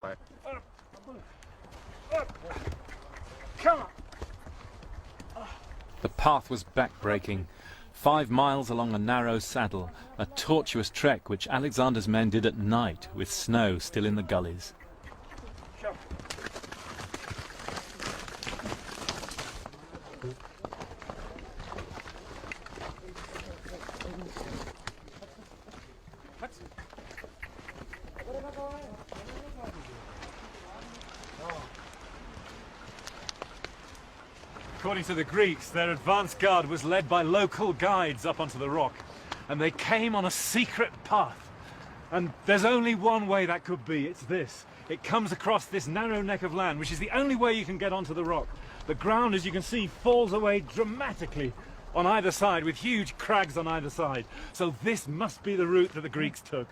The path was back-breaking. 5 miles along a narrow saddle, a tortuous trek which Alexander's men did at night with snow still in the gullies. According to the Greeks, their advance guard was led by local guides up onto the rock, and they came on a secret path. And there's only one way that could be, it's this. It comes across this narrow neck of land, which is the only way you can get onto the rock. The ground, as you can see, falls away dramatically on either side, with huge crags on either side. So this must be the route that the Greeks took.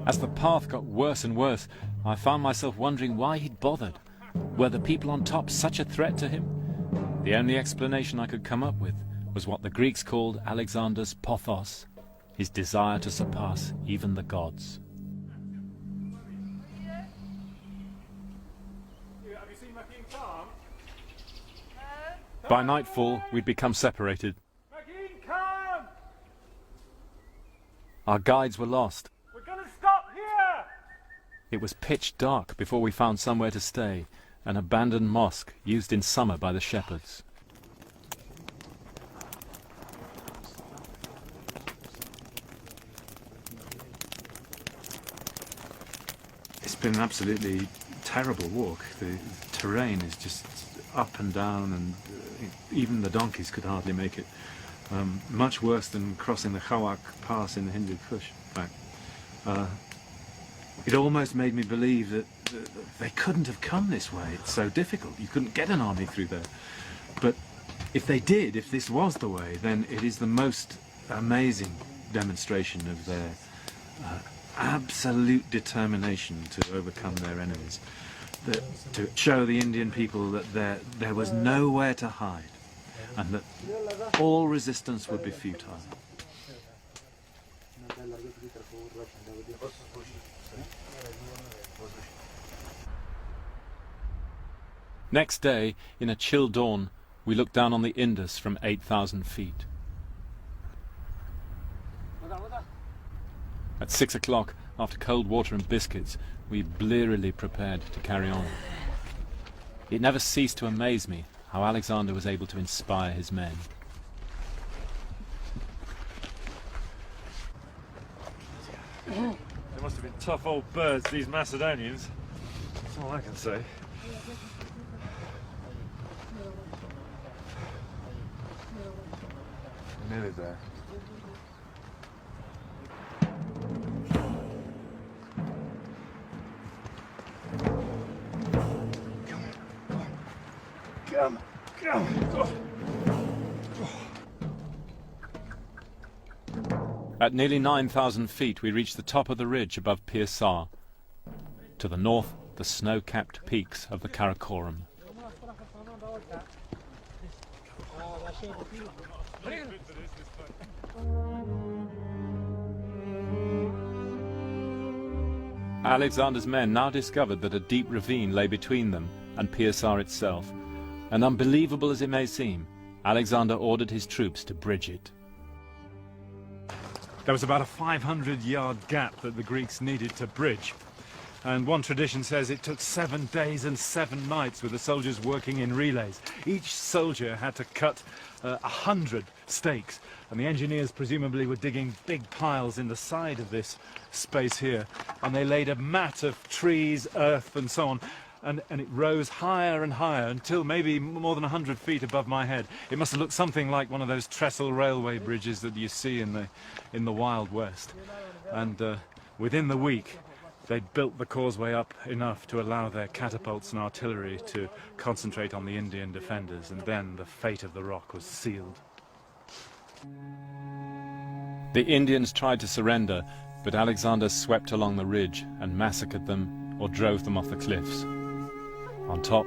As the path got worse and worse, I found myself wondering why he'd bothered. Were the people on top such a threat to him? The only explanation I could come up with was what the Greeks called Alexander's pothos, his desire to surpass even the gods. By nightfall, we'd become separated. Our guides were lost. It was pitch dark before we found somewhere to stay, an abandoned mosque used in summer by the shepherds. It's been an absolutely terrible walk. The terrain is just up and down, and even the donkeys could hardly make it. Much worse than crossing the Khawak Pass in the Hindu Kush. In fact, it almost made me believe that they couldn't have come this way. It's so difficult. You couldn't get an army through there. But if they did, if this was the way, then it is the most amazing demonstration of their absolute determination to overcome their enemies. To show the Indian people that there was nowhere to hide, and that all resistance would be futile. Next day, in a chill dawn, we looked down on the Indus from 8,000 feet. At 6 o'clock, after cold water and biscuits, we blearily prepared to carry on. It never ceased to amaze me how Alexander was able to inspire his men. They must have been tough old birds, these Macedonians. That's all I can say. We're nearly there. Come. At nearly 9,000 feet, we reached the top of the ridge above Chakesar. To the north, the snow-capped peaks of the Karakoram. Alexander's men now discovered that a deep ravine lay between them and Chakesar itself, and unbelievable as it may seem, Alexander ordered his troops to bridge it. There was about a 500-yard gap that the Greeks needed to bridge. And one tradition says it took 7 days and 7 nights with the soldiers working in relays. Each soldier had to cut 100 stakes, and the engineers presumably were digging big piles in the side of this space here, and they laid a mat of trees, earth and so on, and it rose higher and higher until maybe more than 100 feet above my head. It must have looked something like one of those trestle railway bridges that you see in the Wild West. And within the week, they'd built the causeway up enough to allow their catapults and artillery to concentrate on the Indian defenders, and then the fate of the rock was sealed. The Indians tried to surrender, but Alexander swept along the ridge and massacred them or drove them off the cliffs. On top,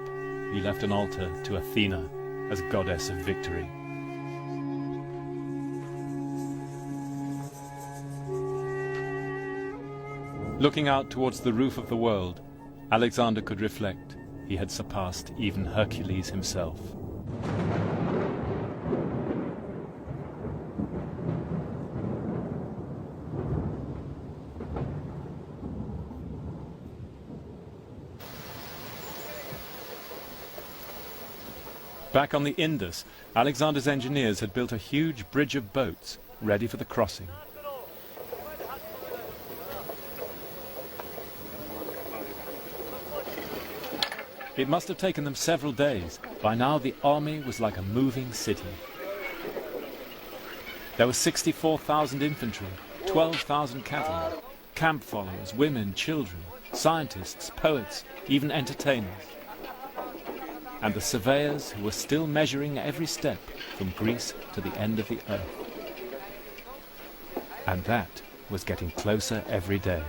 he left an altar to Athena as goddess of victory. Looking out towards the roof of the world, Alexander could reflect he had surpassed even Hercules himself. Back on the Indus, Alexander's engineers had built a huge bridge of boats ready for the crossing. It must have taken them several days. By now the army was like a moving city. There were 64,000 infantry, 12,000 cavalry, camp followers, women, children, scientists, poets, even entertainers. And the surveyors who were still measuring every step from Greece to the end of the earth. And that was getting closer every day.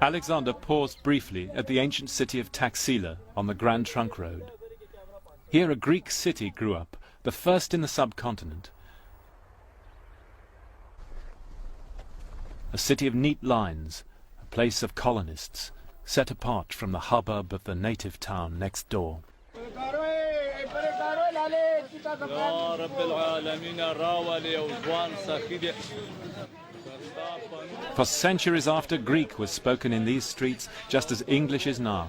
Alexander paused briefly at the ancient city of Taxila on the Grand Trunk Road. Here a Greek city grew up, the first in the subcontinent. A city of neat lines, a place of colonists, set apart from the hubbub of the native town next door. For centuries after, Greek was spoken in these streets just as English is now.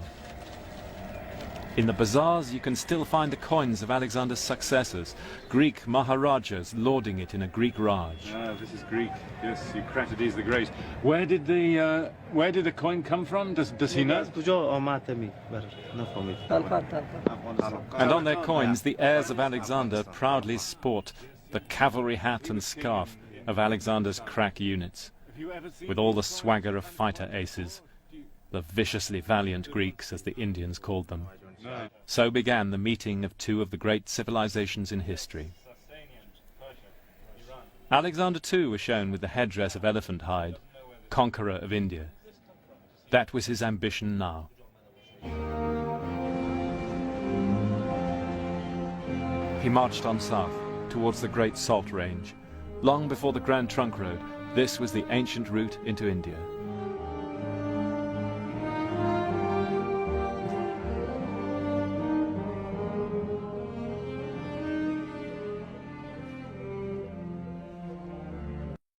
In the bazaars you can still find the coins of Alexander's successors, Greek Maharajas lauding it in a Greek Raj. This is Greek. Yes, Eucratides the Great. Where did the coin come from? Does he know? And on their coins the heirs of Alexander proudly sport the cavalry hat and scarf of Alexander's crack units, with all the swagger of fighter aces, the viciously valiant Greeks as the Indians called them. So began the meeting of two of the great civilizations in history. Alexander too was shown with the headdress of elephant hide, conqueror of India. That was his ambition now. He marched on south, towards the Great Salt Range. Long before the Grand Trunk Road, this was the ancient route into India.